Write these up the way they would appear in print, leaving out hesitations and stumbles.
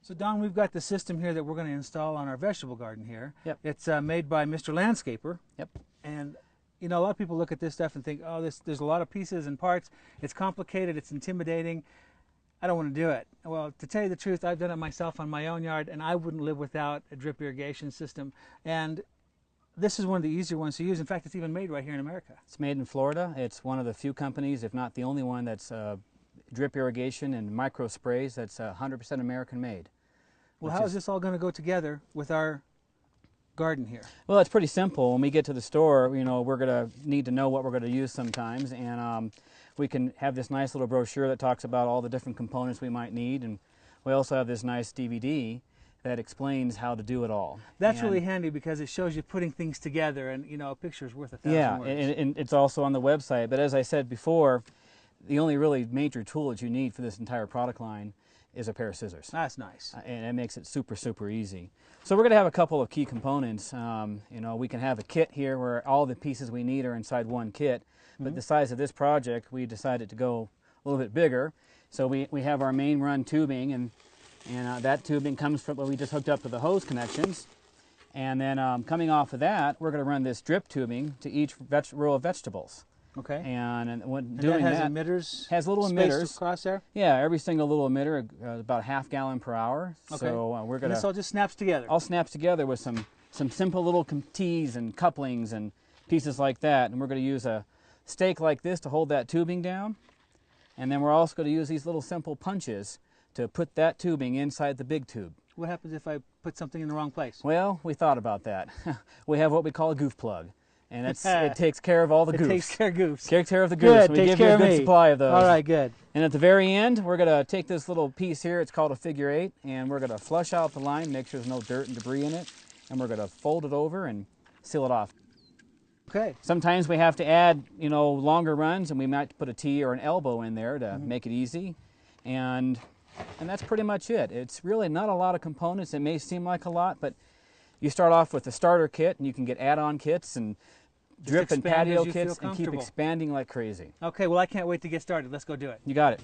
So Don, we've got the system here that we're going to install on our vegetable garden here. Yep. It's made by Mr. Landscaper. Yep. And you know, a lot of people look at this stuff and think, oh, there's a lot of pieces and parts. It's complicated. It's intimidating. I don't want to do it. Well, to tell you the truth, I've done it myself on my own yard, and I wouldn't live without a drip irrigation system. And this is one of the easier ones to use. In fact, it's even made right here in America. It's made in Florida. It's one of the few companies, if not the only one, that's drip irrigation and micro sprays that's 100% American made. Well, how is this all going to go together with our garden here? Well, it's pretty simple. When we get to the store, you know, we're going to need to know what we're going to use sometimes, and we can have this nice little brochure that talks about all the different components we might need, and we also have this nice DVD that explains how to do it all. That's really handy because it shows you putting things together, and you know, a picture's worth 1,000 words. And it's also on the website. But as I said before, the only really major tool that you need for this entire product line is a pair of scissors. That's nice. And it makes it super, super easy. So we're going to have a couple of key components. You know, we can have a kit here where all the pieces we need are inside one kit. But the size of this project, we decided to go a little bit bigger. So we have our main run tubing, and that tubing comes from what we just hooked up to the hose connections. And then coming off of that, we're going to run this drip tubing to each row of vegetables. Okay. And when doing that has that, emitters. has little emitters across there. Yeah, every single little emitter, about ½ gallon per hour. Okay. So we're going to. This all just snaps together. All snaps together with some simple little tees and couplings and pieces like that. And we're going to use a stake like this to hold that tubing down. And then we're also going to use these little simple punches to put that tubing inside the big tube. What happens if I put something in the wrong place? Well, we thought about that. We have what we call a goof plug. And it takes care of all the goofs. It takes care of goofs. Takes care of the goofs. Good, We takes give you care a of good me. supply of those. All right, good. And at the very end, we're going to take this little piece here. It's called a figure 8. And we're going to flush out the line, make sure there's no dirt and debris in it. And we're going to fold it over and seal it off. Okay. Sometimes we have to add, you know, longer runs, and we might put a T or an elbow in there to make it easy. And that's pretty much it. It's really not a lot of components. It may seem like a lot, but you start off with the starter kit, and you can get add-on kits and drip and patio kits and keep expanding like crazy. Okay, well, I can't wait to get started. Let's go do it. You got it.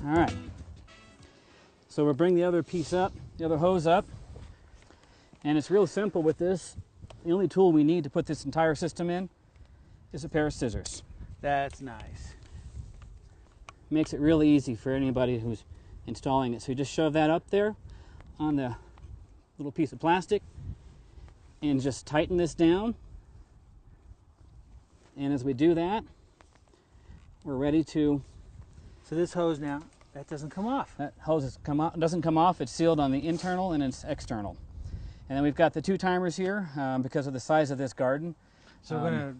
All right. So we'll bring the other piece up, the other hose up. And it's real simple with this. The only tool we need to put this entire system in is a pair of scissors. That's nice. Makes it really easy for anybody who's installing it. So you just shove that up there on the little piece of plastic and just tighten this down. And as we do that, we're ready to... So this hose now, that doesn't come off. That hose doesn't come off. It's sealed on the internal and it's external. And then we've got the 2 timers here because of the size of this garden. So we're going to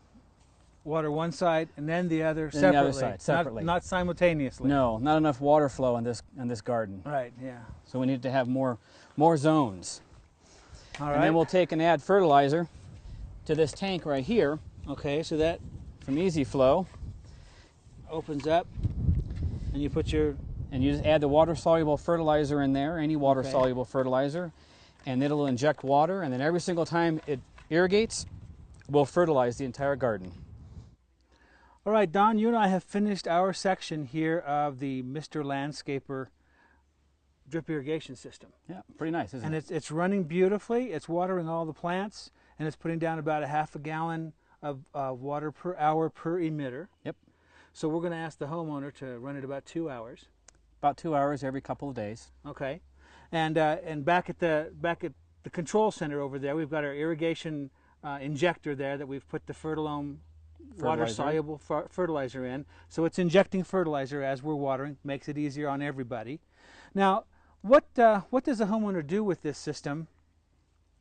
water one side and then the other then separately. the other side, separately. Not simultaneously. No, not enough water flow in this garden. Right, yeah. So we need to have more zones. All right. And then we'll take and add fertilizer to this tank right here. Okay, so that from Easy Flow. Opens up and you put your... And you just add the water-soluble fertilizer in there, any water-soluble fertilizer, and it'll inject water, and then every single time it irrigates, we'll fertilize the entire garden. All right, Don, you and I have finished our section here of the Mr. Landscaper drip irrigation system. Yeah, pretty nice, isn't it? And it's running beautifully. It's watering all the plants, and it's putting down about ½ gallon of water per hour per emitter. Yep. So we're going to ask the homeowner to run it about 2 hours. About 2 hours every couple of days. Okay. And back at the control center over there, we've got our irrigation injector there that we've put the Fertilome water-soluble fertilizer in. So it's injecting fertilizer as we're watering, makes it easier on everybody. Now, what does the homeowner do with this system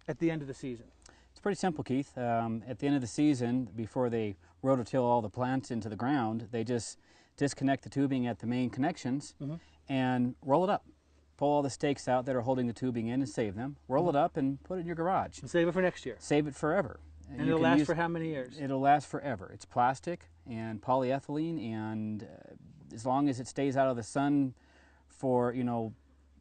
at the end of the season? It's pretty simple, Keith. At the end of the season, before they rototill all the plants into the ground, they just disconnect the tubing at the main connections and roll it up. Pull all the stakes out that are holding the tubing in and save them. Roll it up and put it in your garage. And save it for next year. Save it forever. And it'll last for how many years? It'll last forever. It's plastic and polyethylene, and as long as it stays out of the sun for, you know,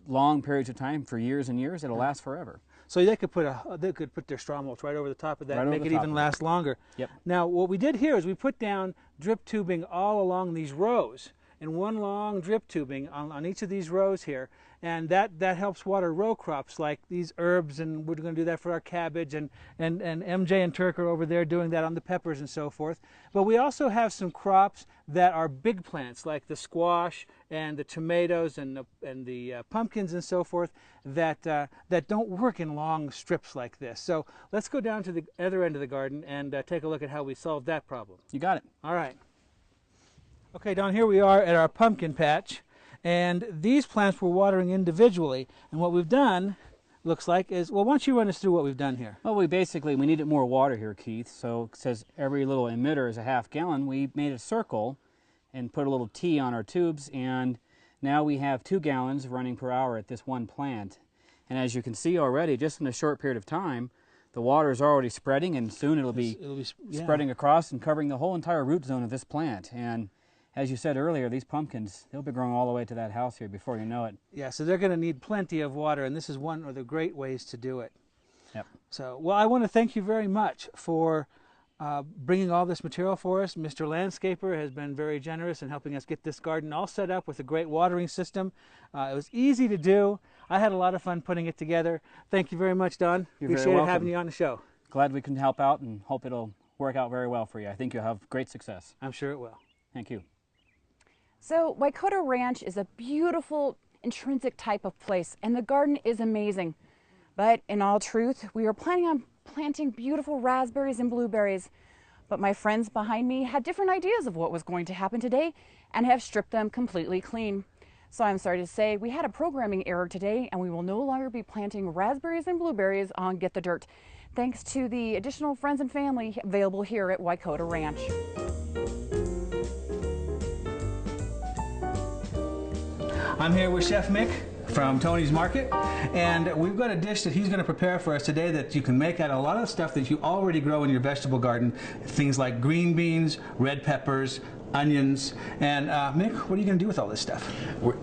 long periods of time, for years and years. It'll last forever. So they could put their straw mulch right over the top of that, and make it even last longer. Yep. Now, what we did here is we put down drip tubing all along these rows, and one long drip tubing on each of these rows here, and that helps water row crops like these herbs, and we're going to do that for our cabbage, and MJ and Turk are over there doing that on the peppers and so forth. But we also have some crops that are big plants like the squash and the tomatoes and the pumpkins and so forth that don't work in long strips like this. So let's go down to the other end of the garden and take a look at how we solved that problem. You got it. All right. Okay, down here we are at our pumpkin patch, and these plants we're watering individually, and what we've done looks like is, well, why don't you run us through what we've done here? Well, we needed more water here, Keith, so it says every little emitter is a ½ gallon. We made a circle and put a little T on our tubes, and now we have 2 gallons running per hour at this one plant. And as you can see already, just in a short period of time, the water is already spreading, and soon it'll be spreading across and covering the whole entire root zone of this plant. And as you said earlier, these pumpkins, they'll be growing all the way to that house here before you know it. Yeah, so they're going to need plenty of water, and this is one of the great ways to do it. Yep. So, well, I want to thank you very much for bringing all this material for us. Mr. Landscaper has been very generous in helping us get this garden all set up with a great watering system. It was easy to do. I had a lot of fun putting it together. Thank you very much, Don. You're very Appreciate welcome. having you on the show. Glad we can help out, and hope it'll work out very well for you. I think you'll have great success. I'm sure it will. Thank you. So Waikato Ranch is a beautiful, intrinsic type of place, and the garden is amazing. But in all truth, we were planning on planting beautiful raspberries and blueberries. But my friends behind me had different ideas of what was going to happen today and have stripped them completely clean. So I'm sorry to say we had a programming error today, and we will no longer be planting raspberries and blueberries on Get the Dirt, thanks to the additional friends and family available here at Waikato Ranch. I'm here with Chef Mick from Tony's Market, and we've got a dish that he's going to prepare for us today that you can make out of a lot of the stuff that you already grow in your vegetable garden, things like green beans, red peppers, onions. And Mick, what are you going to do with all this stuff?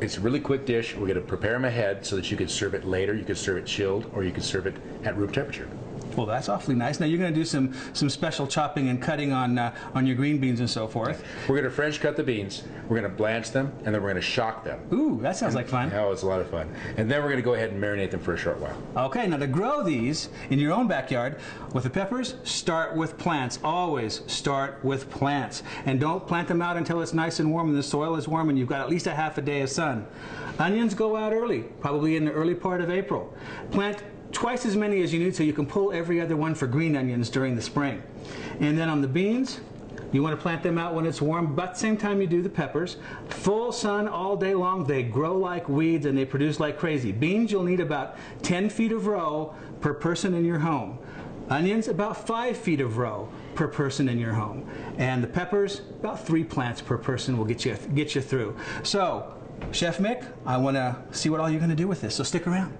It's a really quick dish. We're going to prepare them ahead so that you could serve it later. You could serve it chilled, or you could serve it at room temperature. Well, that's awfully nice. Now you're going to do some special chopping and cutting on your green beans and so forth. We're going to French cut the beans. We're going to blanch them, and then we're going to shock them. Ooh, that sounds like fun. Oh, it's a lot of fun. And then we're going to go ahead and marinate them for a short while. Okay, now to grow these in your own backyard with the peppers, start with plants. Always start with plants. And don't plant them out until it's nice and warm and the soil is warm and you've got at least a half a day of sun. Onions go out early, probably in the early part of April. Plant twice as many as you need so you can pull every other one for green onions during the spring. And then on the beans, you want to plant them out when it's warm, about the same time you do the peppers. Full sun all day long. They grow like weeds and they produce like crazy. Beans, you'll need about 10 feet of row per person in your home. Onions, about 5 feet of row per person in your home. And the peppers, about 3 plants per person will get you through. So, Chef Mick, I want to see what all you're going to do with this, so stick around.